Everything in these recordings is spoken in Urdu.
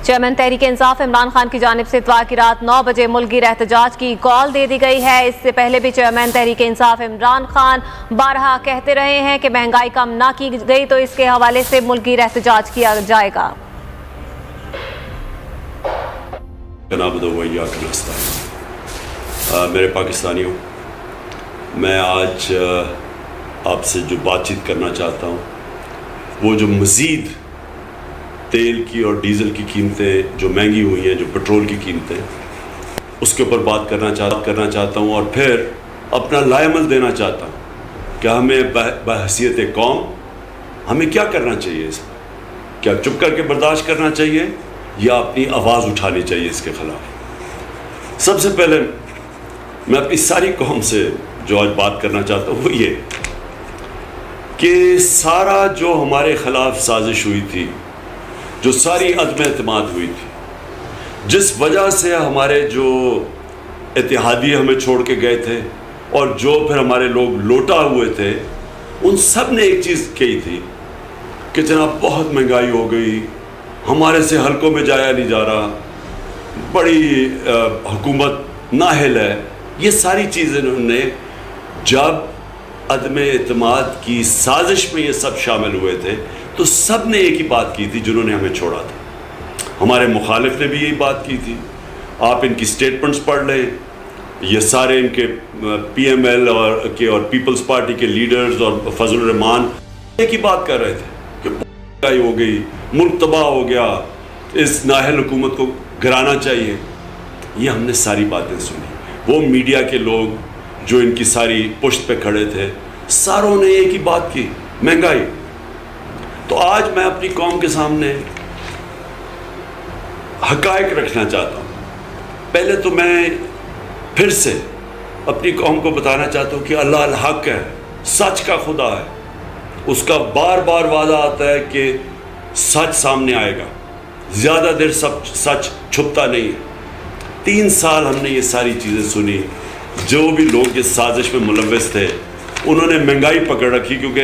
چیئرمین تحریک انصاف عمران خان کی جانب سے اتوار کی رات 9 بجے ملک گیر احتجاج کی کال دے دی گئی ہے۔ اس سے پہلے بھی چیئرمین تحریک انصاف عمران خان بارہا کہتے رہے ہیں کہ مہنگائی کم نہ کی گئی تو اس کے حوالے سے ملک گیر احتجاج کیا جائے گا۔ میرے پاکستانیوں، میں آج آپ سے جو بات چیت کرنا چاہتا ہوں وہ جو مزید تیل کی اور ڈیزل کی قیمتیں جو مہنگی ہوئی ہیں، جو پٹرول کی قیمتیں، اس کے اوپر بات کرنا چاہتا ہوں اور پھر اپنا لائے عمل دینا چاہتا ہوں کہ ہمیں بحیثیت قوم ہمیں کیا کرنا چاہیے۔ اس میں کیا چپ کر کے برداشت کرنا چاہیے یا اپنی آواز اٹھانی چاہیے اس کے خلاف؟ سب سے پہلے میں اپنی ساری قوم سے جو آج بات کرنا چاہتا ہوں وہ یہ کہ سارا جو ہمارے خلاف سازش ہوئی تھی، جو ساری عدم اعتماد ہوئی تھی، جس وجہ سے ہمارے جو اتحادی ہمیں چھوڑ کے گئے تھے اور جو پھر ہمارے لوگ لوٹا ہوئے تھے، ان سب نے ایک چیز کہی تھی کہ جناب بہت مہنگائی ہو گئی، ہمارے سے حلقوں میں جایا نہیں جا رہا، بڑی حکومت نااہل ہے۔ یہ ساری چیزیں انہوں نے جب عدم اعتماد کی سازش میں یہ سب شامل ہوئے تھے تو سب نے ایک ہی بات کی تھی جنہوں نے ہمیں چھوڑا تھا۔ ہمارے مخالف نے بھی یہی بات کی تھی، آپ ان کی سٹیٹمنٹس پڑھ لیں، یہ سارے ان کے پی ایم ایل اور پیپلز پارٹی کے لیڈرز اور فضل الرحمان ایک ہی بات کر رہے تھے کہ مہنگائی ہو گئی، ملک تباہ ہو گیا، اس نااہل حکومت کو گرانا چاہیے۔ یہ ہم نے ساری باتیں سنی۔ وہ میڈیا کے لوگ جو ان کی ساری پشت پہ کھڑے تھے، ساروں نے ایک ہی بات کی، مہنگائی۔ تو آج میں اپنی قوم کے سامنے حقائق رکھنا چاہتا ہوں۔ پہلے تو میں پھر سے اپنی قوم کو بتانا چاہتا ہوں کہ اللہ الحق ہے، سچ کا خدا ہے، اس کا بار بار وعدہ آتا ہے کہ سچ سامنے آئے گا، زیادہ دیر سچ چھپتا نہیں ہے۔ 3 سال ہم نے یہ ساری چیزیں سنی، جو بھی لوگ اس سازش میں ملوث تھے انہوں نے مہنگائی پکڑ رکھی، کیونکہ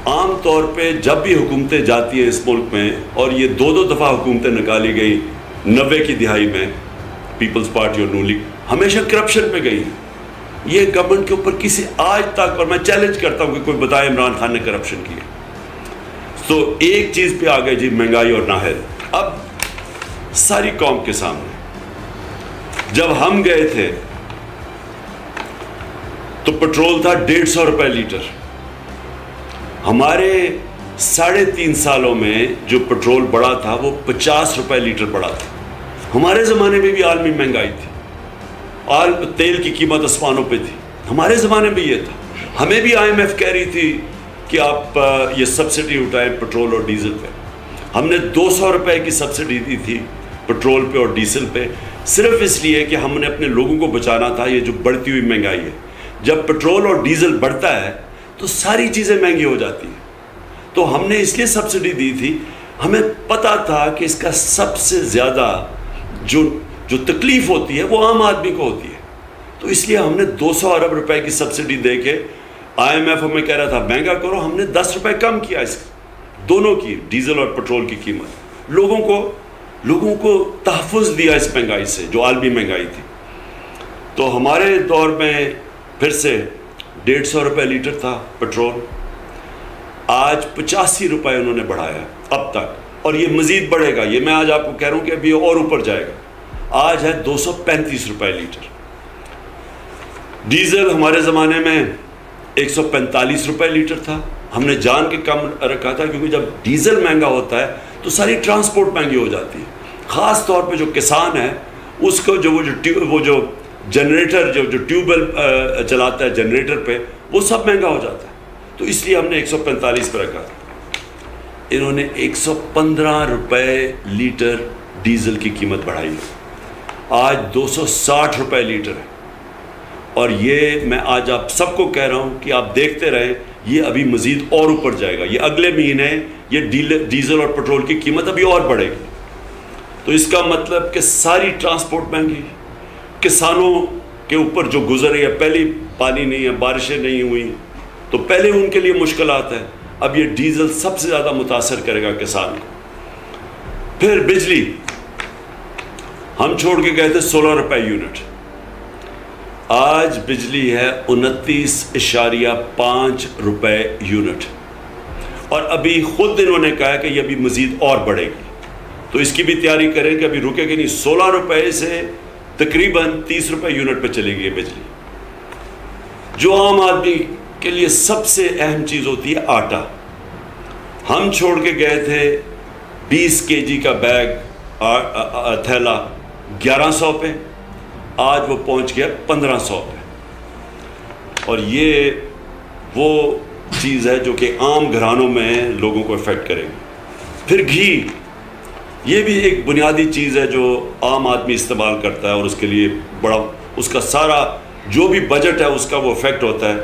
عام طور پہ جب بھی حکومتیں جاتی ہیں اس ملک میں، اور یہ 2 دفعہ حکومتیں نکالی گئی 90 کی دہائی میں، پیپلز پارٹی اور نون لیگ ہمیشہ کرپشن پہ گئی۔ یہ گورنمنٹ کے اوپر کسی آج تک، اور میں چیلنج کرتا ہوں کہ کوئی بتائے عمران خان نے کرپشن کی ہے۔ تو ایک چیز پہ آ گئے جی، مہنگائی اور نااہل۔ اب ساری قوم کے سامنے جب ہم گئے تھے تو پٹرول تھا 150 روپے لیٹر۔ ہمارے 3.5 سالوں میں جو پٹرول بڑھا تھا وہ 50 روپے لیٹر بڑھا تھا۔ ہمارے زمانے میں بھی عالمی مہنگائی تھی، تیل کی قیمت آسمانوں پہ تھی، ہمارے زمانے میں یہ تھا۔ ہمیں بھی IMF کہہ رہی تھی کہ آپ یہ سبسڈی اٹھائیں پٹرول اور ڈیزل پہ۔ ہم نے 200 روپے کی سبسڈی دی تھی پٹرول پہ اور ڈیزل پہ، صرف اس لیے کہ ہم نے اپنے لوگوں کو بچانا تھا یہ جو بڑھتی ہوئی مہنگائی ہے۔ جب پٹرول اور ڈیزل بڑھتا ہے تو ساری چیزیں مہنگی ہو جاتی ہیں، تو ہم نے اس لیے سبسڈی دی تھی۔ ہمیں پتہ تھا کہ اس کا سب سے زیادہ جو تکلیف ہوتی ہے وہ عام آدمی کو ہوتی ہے، تو اس لیے ہم نے 200 ارب روپے کی سبسڈی دے کے، IMF ہمیں کہہ رہا تھا مہنگا کرو، ہم نے 10 روپے کم کیا اس دونوں کی، ڈیزل اور پٹرول کی قیمت۔ لوگوں کو تحفظ دیا اس مہنگائی سے جو عالمی مہنگائی تھی۔ تو ہمارے دور میں پھر سے 150 روپے لیٹر تھا پٹرول، آج 85 روپے انہوں نے بڑھایا اب تک، اور یہ مزید بڑھے گا۔ یہ میں آج آپ کو کہہ رہا ہوں کہ ابھی اور اوپر جائے گا، آج ہے 235 روپے لیٹر۔ ڈیزل ہمارے زمانے میں 145 روپے لیٹر تھا، ہم نے جان کے کم رکھا تھا، کیونکہ جب ڈیزل مہنگا ہوتا ہے تو ساری ٹرانسپورٹ مہنگی ہو جاتی ہے، خاص طور پہ جو کسان ہے اس کو وہ جو جنریٹر جو ٹیوب ویل چلاتا ہے جنریٹر پہ، وہ سب مہنگا ہو جاتا ہے، تو اس لیے ہم نے 145 پہ رکھا تھا۔ انہوں نے 115 روپے لیٹر ڈیزل کی قیمت بڑھائی ہے، آج 260 روپے لیٹر ہے۔ اور یہ میں آج آپ سب کو کہہ رہا ہوں کہ آپ دیکھتے رہیں، یہ ابھی مزید اور اوپر جائے گا، یہ اگلے مہینے یہ ڈیزل اور پٹرول کی قیمت ابھی اور بڑھے گی۔ تو اس کا مطلب کہ ساری ٹرانسپورٹ مہنگی، کسانوں کے اوپر جو گزرے ہے، پہلے پانی نہیں ہے، بارشیں نہیں ہوئی تو پہلے ان کے لیے مشکلات ہیں، اب یہ ڈیزل سب سے زیادہ متاثر کرے گا کسان کو۔ پھر بجلی ہم چھوڑ کے گئے تھے 16 روپے یونٹ، آج بجلی ہے 29.5 روپے یونٹ، اور ابھی خود انہوں نے کہا کہ یہ ابھی مزید اور بڑھے گی، تو اس کی بھی تیاری کریں کہ ابھی رکے گی نہیں، 16 روپے سے تقریباً 30 روپے یونٹ پہ چلے گی بجلی۔ جو عام آدمی کے لیے سب سے اہم چیز ہوتی ہے آٹا، ہم چھوڑ کے گئے تھے 20 kg کا بیگ تھیلا 1100 پہ، آج وہ پہنچ گیا 1500 پہ، اور یہ وہ چیز ہے جو کہ عام گھرانوں میں لوگوں کو افیکٹ کرے گی۔ پھر گھی، یہ بھی ایک بنیادی چیز ہے جو عام آدمی استعمال کرتا ہے، اور اس کے لیے بڑا اس کا سارا جو بھی بجٹ ہے اس کا وہ افیکٹ ہوتا ہے۔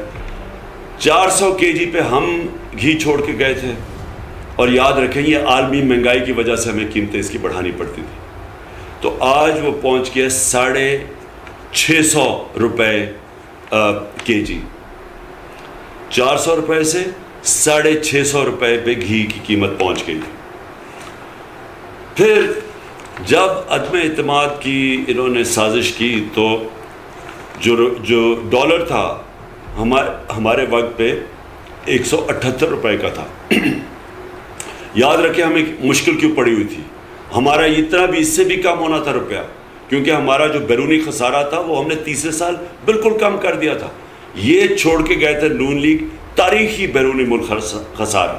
400 kg پہ ہم گھی چھوڑ کے گئے تھے، اور یاد رکھیں یہ عالمی مہنگائی کی وجہ سے ہمیں قیمتیں اس کی بڑھانی پڑتی تھی، تو آج وہ پہنچ گیا 650 روپے kg، 400 روپے سے 650 روپے پہ گھی کی قیمت پہنچ گئی۔ پھر جب عدم اعتماد کی انہوں نے سازش کی تو جو ڈالر تھا ہمارے وقت پہ 178 روپے کا تھا۔ یاد رکھیں ہمیں مشکل کیوں پڑی ہوئی تھی، ہمارا اتنا بھی اس سے بھی کم ہونا تھا روپیہ، کیونکہ ہمارا جو بیرونی خسارہ تھا وہ ہم نے تیسرے سال بالکل کم کر دیا تھا۔ یہ چھوڑ کے گئے تھے نون لیگ تاریخی بیرونی ملک خسارہ،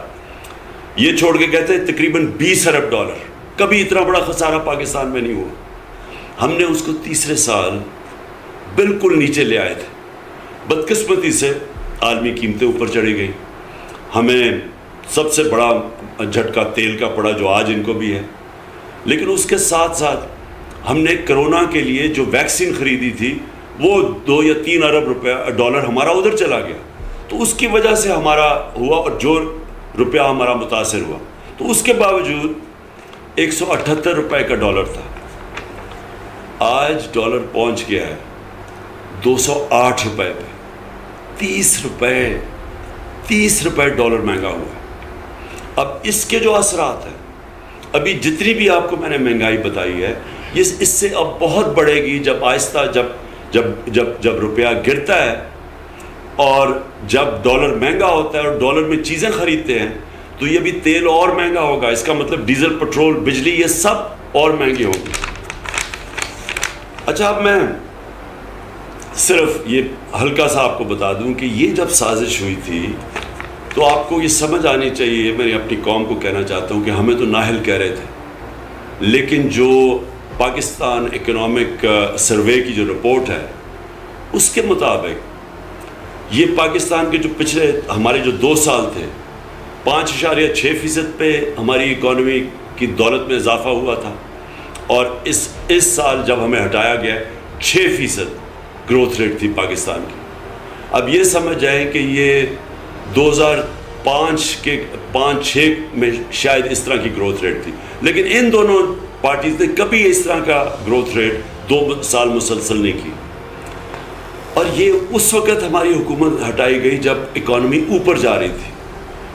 یہ چھوڑ کے گئے تھے تقریباً 20 ارب ڈالر، کبھی اتنا بڑا خسارہ پاکستان میں نہیں ہوا، ہم نے اس کو تیسرے سال بالکل نیچے لے آئے تھے۔ بدقسمتی سے عالمی قیمتیں اوپر چڑھی گئی، ہمیں سب سے بڑا جھٹکا تیل کا پڑا جو آج ان کو بھی ہے، لیکن اس کے ساتھ ساتھ ہم نے کرونا کے لیے جو ویکسین خریدی تھی وہ 2 یا 3 ارب ڈالر ہمارا ادھر چلا گیا، تو اس کی وجہ سے ہمارا ہوا، اور جو روپیہ ہمارا متاثر ہوا، تو اس کے باوجود 178 روپے کا ڈالر تھا، آج ڈالر پہنچ گیا ہے 208 روپے پہ، 30 روپے ڈالر مہنگا ہوا ہے۔ اب اس کے جو اثرات ہیں، ابھی جتنی بھی آپ کو میں نے مہنگائی بتائی ہے، اس سے اب بہت بڑھے گی جب آہستہ جب روپیہ گرتا ہے اور جب ڈالر مہنگا ہوتا ہے اور ڈالر میں چیزیں خریدتے ہیں، تو یہ بھی تیل اور مہنگا ہوگا، اس کا مطلب ڈیزل، پٹرول، بجلی یہ سب اور مہنگی ہوگی۔ اچھا، اب میں صرف یہ ہلکا سا آپ کو بتا دوں کہ یہ جب سازش ہوئی تھی تو آپ کو یہ سمجھ آنی چاہیے، میں اپنی قوم کو کہنا چاہتا ہوں کہ ہمیں تو نااہل کہہ رہے تھے، لیکن جو پاکستان اکنامک سروے کی جو رپورٹ ہے اس کے مطابق یہ پاکستان کے جو پچھلے ہمارے جو 2 سال تھے 5.6% پہ ہماری اکانومی کی دولت میں اضافہ ہوا تھا، اور اس سال جب ہمیں ہٹایا گیا 6% گروتھ ریٹ تھی پاکستان کی۔ اب یہ سمجھ جائیں کہ یہ 2005-6 میں شاید اس طرح کی گروتھ ریٹ تھی، لیکن ان دونوں پارٹیز نے کبھی اس طرح کا گروتھ ریٹ 2 سال مسلسل نہیں کی، اور یہ اس وقت ہماری حکومت ہٹائی گئی جب اکانومی اوپر جا رہی تھی۔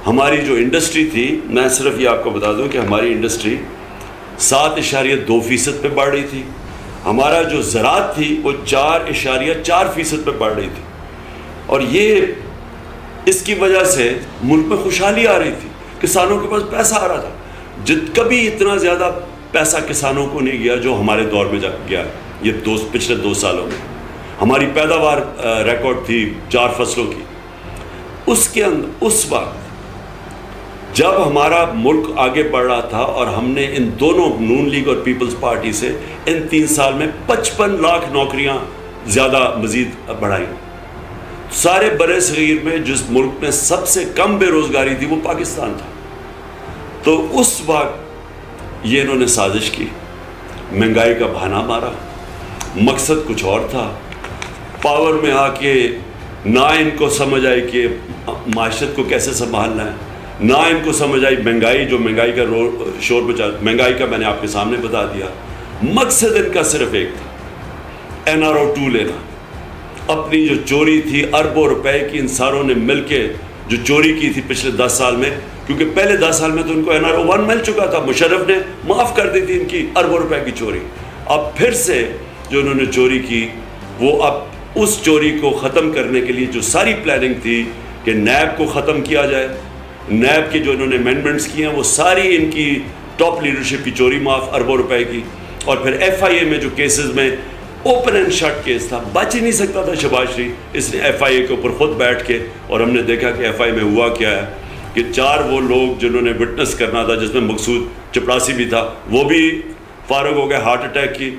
ہماری جو انڈسٹری تھی، میں صرف یہ آپ کو بتا دوں کہ ہماری انڈسٹری 7.2% پہ بڑھ رہی تھی، ہمارا جو زراعت تھی وہ 4.4% پہ بڑھ رہی تھی، اور یہ اس کی وجہ سے ملک میں خوشحالی آ رہی تھی، کسانوں کے پاس پیسہ آ رہا تھا، کبھی اتنا زیادہ پیسہ کسانوں کو نہیں گیا جو ہمارے دور میں گیا یہ پچھلے 2 سالوں میں۔ ہماری پیداوار ریکارڈ تھی 4 فصلوں کی۔ اس وقت جب ہمارا ملک آگے بڑھ رہا تھا اور ہم نے ان دونوں نون لیگ اور پیپلز پارٹی سے ان 3 سال میں 55 لاکھ نوکریاں زیادہ مزید بڑھائیں، سارے برے صغیر میں جس ملک میں سب سے کم بے روزگاری تھی وہ پاکستان تھا۔ تو اس وقت یہ انہوں نے سازش کی، مہنگائی کا بہانہ مارا، مقصد کچھ اور تھا، پاور میں آ کے نہ ان کو سمجھ آئی کہ معاشرت کو کیسے سنبھالنا ہے، نہ ان کو سمجھ آئی مہنگائی کا شور مچا، مہنگائی کا میں نے آپ کے سامنے بتا دیا، مقصد ان کا صرف ایک تھا، NRO 2 لینا، اپنی جو چوری تھی اربوں روپے کی ان ساروں نے مل کے جو چوری کی تھی پچھلے 10 سال میں، کیونکہ پہلے 10 سال میں تو ان کو NRO 1 مل چکا تھا. مشرف نے معاف کر دی تھی ان کی اربوں روپے کی چوری. اب پھر سے جو انہوں نے چوری کی وہ اب اس چوری کو ختم کرنے کے لیے جو ساری پلاننگ تھی کہ نیب کو ختم کیا جائے, نیب کے جو انہوں نے امینڈمنٹس کیے ہیں وہ ساری ان کی ٹاپ لیڈرشپ کی چوری معاف اربوں روپے کی. اور پھر FIA میں جو کیسز میں اوپن اینڈ شٹ کیس تھا, بچ ہی نہیں سکتا تھا شہباز شریف, اس نے FIA کے اوپر خود بیٹھ کے, اور ہم نے دیکھا کہ FIA میں ہوا کیا ہے کہ 4 وہ لوگ جنہوں نے وٹنس کرنا تھا جس میں مقصود چپڑاسی بھی تھا وہ بھی فارغ ہو گئے ہارٹ اٹیک کی.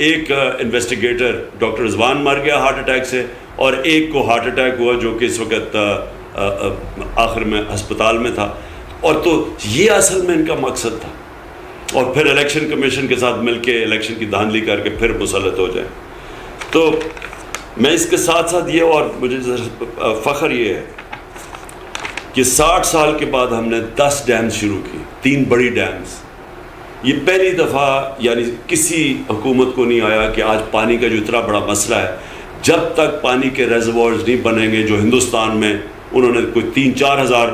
ایک انویسٹیگیٹر ڈاکٹر رضوان مر گیا ہارٹ اٹیک سے, اور ایک کو ہارٹ اٹیک ہوا جو کہ اس وقت آخر میں ہسپتال میں تھا. اور تو یہ اصل میں ان کا مقصد تھا, اور پھر الیکشن کمیشن کے ساتھ مل کے الیکشن کی دھاندلی کر کے پھر مسلط ہو جائیں. تو میں اس کے ساتھ ساتھ یہ, اور مجھے فخر یہ ہے کہ 60 سال کے بعد ہم نے 10 ڈیمز شروع کی, 3 بڑی ڈیمز. یہ پہلی دفعہ یعنی کسی حکومت کو نہیں آیا کہ آج پانی کا جو اتنا بڑا مسئلہ ہے, جب تک پانی کے ریزروارز نہیں بنیں گے, جو ہندوستان میں انہوں نے کوئی 3-4 ہزار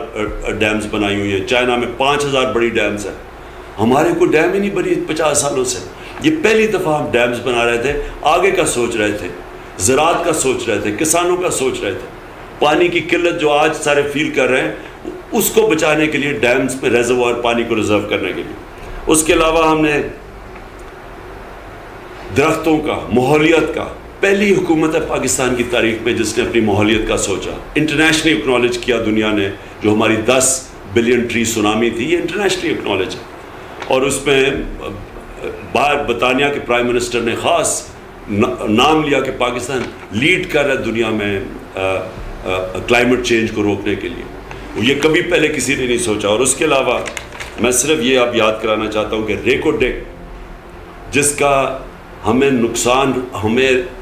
ڈیمز بنائی ہوئی ہیں, چائنا میں 5,000 بڑی ڈیمز ہیں, ہمارے کوئی ڈیم ہی نہیں بنی 50 سالوں سے. یہ پہلی دفعہ ہم ڈیمز بنا رہے تھے, آگے کا سوچ رہے تھے, زراعت کا سوچ رہے تھے, کسانوں کا سوچ رہے تھے. پانی کی قلت جو آج سارے فیل کر رہے ہیں اس کو بچانے کے لیے ڈیمز میں ریزروار پانی کو ریزرو کرنے کے لیے. اس کے علاوہ ہم نے درختوں کا, ماحولیت کا, پہلی حکومت ہے پاکستان کی تاریخ میں جس نے اپنی ماحولیت کا سوچا, انٹرنیشنلی اکنالج کیا دنیا نے. جو ہماری 10 بلین ٹری سونامی تھی یہ انٹرنیشنلی اکنالج ہے, اور اس میں باہر برطانیہ کے پرائم منسٹر نے خاص نام لیا کہ پاکستان لیڈ کر رہا ہے دنیا میں کلائمیٹ چینج کو روکنے کے لیے. یہ کبھی پہلے کسی نے نہیں سوچا. اور اس کے علاوہ میں صرف یہ اب یاد کرانا چاہتا ہوں کہ ریکو ڈیک جس کا ہمیں نقصان,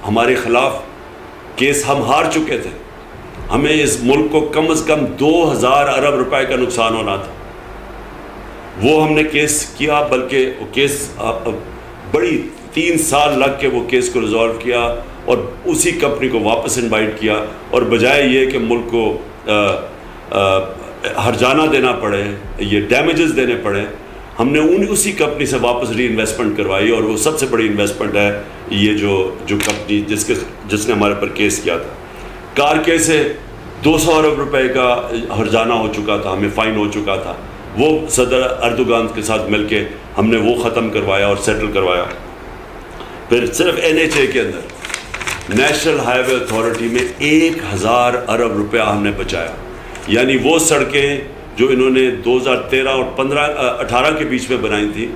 ہمارے خلاف کیس ہم ہار چکے تھے, ہمیں اس ملک کو کم از کم 2,000 ارب روپے کا نقصان ہونا تھا, وہ ہم نے کیس کیا, بلکہ وہ کیس بڑی 3 سال لگ کے وہ کیس کو ریزالو کیا, اور اسی کمپنی کو واپس انوائٹ کیا, اور بجائے یہ کہ ملک کو ہرجانہ دینا پڑے, یہ ڈیمیجز دینے پڑے, ہم نے اسی کمپنی سے واپس ری انویسٹمنٹ کروائی. اور وہ سب سے بڑی انویسٹمنٹ ہے یہ جو کمپنی جس نے ہمارے پر کیس کیا تھا. کار کے سے 200 ارب روپے کا ہرجانہ ہو چکا تھا, ہمیں فائن ہو چکا تھا, وہ صدر اردوغان کے ساتھ مل کے ہم نے وہ ختم کروایا اور سیٹل کروایا. پھر صرف NHA کے اندر نیشنل ہائی وے اتھارٹی میں 1,000 ارب روپیہ ہم نے بچایا. یعنی وہ سڑکیں جو انہوں نے 2013 اور 18 کے بیچ میں بنائی تھی,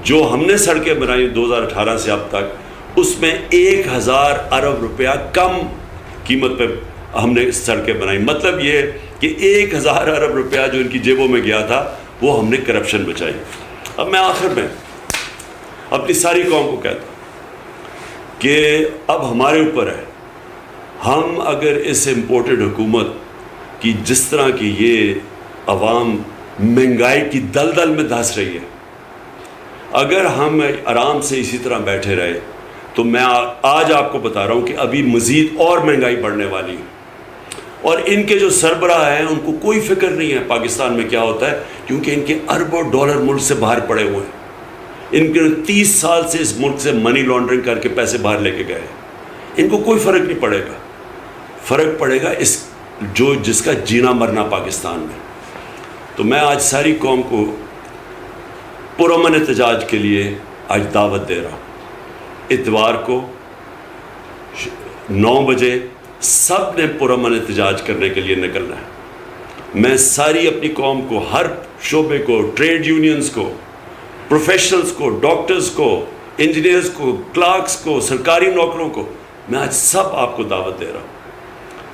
جو ہم نے سڑکیں بنائی 2018 سے اب تک, اس میں 1,000 ارب روپیہ کم قیمت پہ ہم نے سڑکیں بنائی. مطلب یہ کہ 1,000 ارب روپیہ جو ان کی جیبوں میں گیا تھا وہ ہم نے کرپشن بچائی. اب میں آخر میں اپنی ساری قوم کو کہتا ہوں کہ اب ہمارے اوپر ہے, ہم اگر اس امپورٹڈ حکومت کی جس طرح کی یہ عوام مہنگائی کی دلدل میں دھنس رہی ہے, اگر ہم آرام سے اسی طرح بیٹھے رہے تو میں آج آپ کو بتا رہا ہوں کہ ابھی مزید اور مہنگائی بڑھنے والی ہے. اور ان کے جو سربراہ ہیں ان کو کوئی فکر نہیں ہے پاکستان میں کیا ہوتا ہے, کیونکہ ان کے اربوں ڈالر ملک سے باہر پڑے ہوئے ہیں. ان کے 30 سال سے اس ملک سے منی لانڈرنگ کر کے پیسے باہر لے کے گئے. ان کو کوئی فرق نہیں پڑے گا, فرق پڑے گا جس کا جینا مرنا پاکستان میں. تو میں آج ساری قوم کو پرامن احتجاج کے لیے آج دعوت دے رہا ہوں. اتوار کو 9 بجے سب نے پرامن احتجاج کرنے کے لیے نکلنا ہے. میں ساری اپنی قوم کو, ہر شعبے کو, ٹریڈ یونینز کو, پروفیشنلز کو, ڈاکٹرز کو, انجینئرز کو, کلرکس کو, سرکاری نوکروں کو, میں آج سب آپ کو دعوت دے رہا ہوں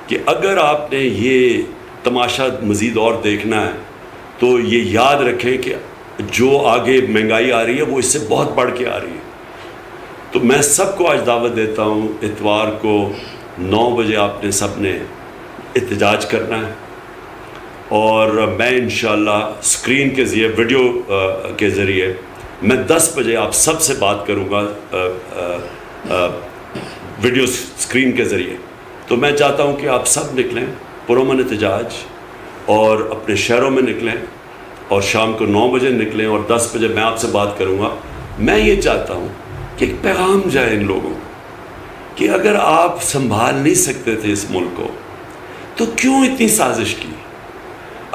کہ اگر آپ نے یہ تماشا مزید اور دیکھنا ہے تو یہ یاد رکھیں کہ جو آگے مہنگائی آ رہی ہے وہ اس سے بہت بڑھ کے آ رہی ہے. تو میں سب کو آج دعوت دیتا ہوں, اتوار کو 9 بجے آپ نے سب نے احتجاج کرنا ہے. اور میں انشاءاللہ اسکرین کے ذریعے, ویڈیو کے ذریعے میں 10 بجے آپ سب سے بات کروں گا ویڈیو اسکرین کے ذریعے. تو میں چاہتا ہوں کہ آپ سب نکلیں پرامن احتجاج اور اپنے شہروں میں نکلیں اور شام کو 9 بجے نکلیں اور 10 بجے میں آپ سے بات کروں گا. میں یہ چاہتا ہوں کہ ایک پیغام جائے ان لوگوں کہ اگر آپ سنبھال نہیں سکتے تھے اس ملک کو تو کیوں اتنی سازش کی؟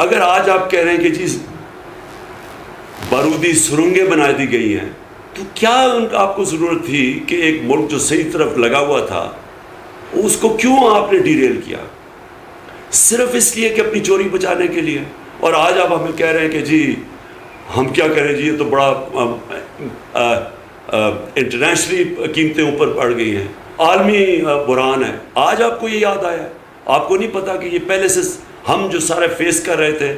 اگر آج آپ کہہ رہے ہیں کہ جی بارودی سرنگیں بنا دی گئی ہیں تو کیا آپ کو ضرورت تھی کہ ایک ملک جو صحیح طرف لگا ہوا تھا اس کو کیوں آپ نے ڈیریل کیا؟ صرف اس لیے کہ اپنی چوری بچانے کے لیے. اور آج آپ ہمیں کہہ رہے ہیں کہ جی ہم کیا کریں جی، یہ تو بڑا انٹرنیشنلی قیمتیں اوپر بڑھ گئی ہیں، عالمی بحران ہے. آج آپ کو یہ یاد آیا؟ آپ کو نہیں پتا کہ یہ پہلے سے ہم جو سارے فیس کر رہے تھے.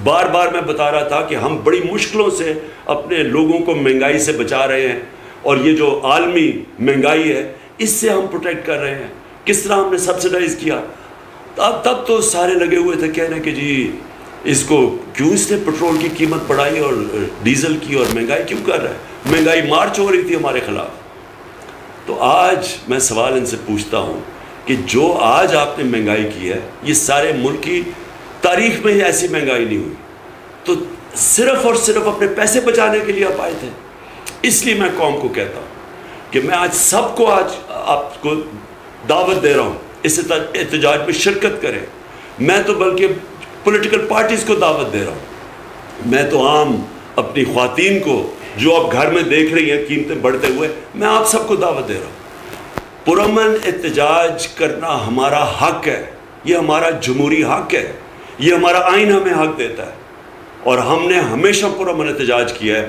بار بار میں بتا رہا تھا کہ ہم بڑی مشکلوں سے اپنے لوگوں کو مہنگائی سے بچا رہے ہیں، اور یہ جو عالمی مہنگائی ہے اس سے ہم پروٹیکٹ کر رہے ہیں. کس طرح ہم نے سبسڈائز کیا. تب تو سارے لگے ہوئے تھے کہنے کہ جی اس کو کیوں اس نے پٹرول کی قیمت بڑھائی اور ڈیزل کی، اور مہنگائی کیوں کر رہا ہے. مہنگائی مارچ ہو رہی تھی ہمارے خلاف. تو آج میں سوال ان سے پوچھتا ہوں کہ جو آج آپ نے مہنگائی کی ہے، یہ سارے ملک کی تاریخ میں ایسی مہنگائی نہیں ہوئی. تو صرف اور صرف اپنے پیسے بچانے کے لیے آپ آئے تھے. اس لیے میں قوم کو کہتا ہوں کہ میں آج سب کو آج آپ کو دعوت دے رہا ہوں اس احتجاج میں شرکت کریں. میں تو بلکہ پولیٹیکل پارٹیز کو دعوت دے رہا ہوں. میں تو عام اپنی خواتین کو جو اب گھر میں دیکھ رہی ہیں قیمتیں بڑھتے ہوئے، میں آپ سب کو دعوت دے رہا ہوں. پرامن احتجاج کرنا ہمارا حق ہے، یہ ہمارا جمہوری حق ہے، یہ ہمارا آئین ہمیں حق دیتا ہے، اور ہم نے ہمیشہ پرامن احتجاج کیا ہے.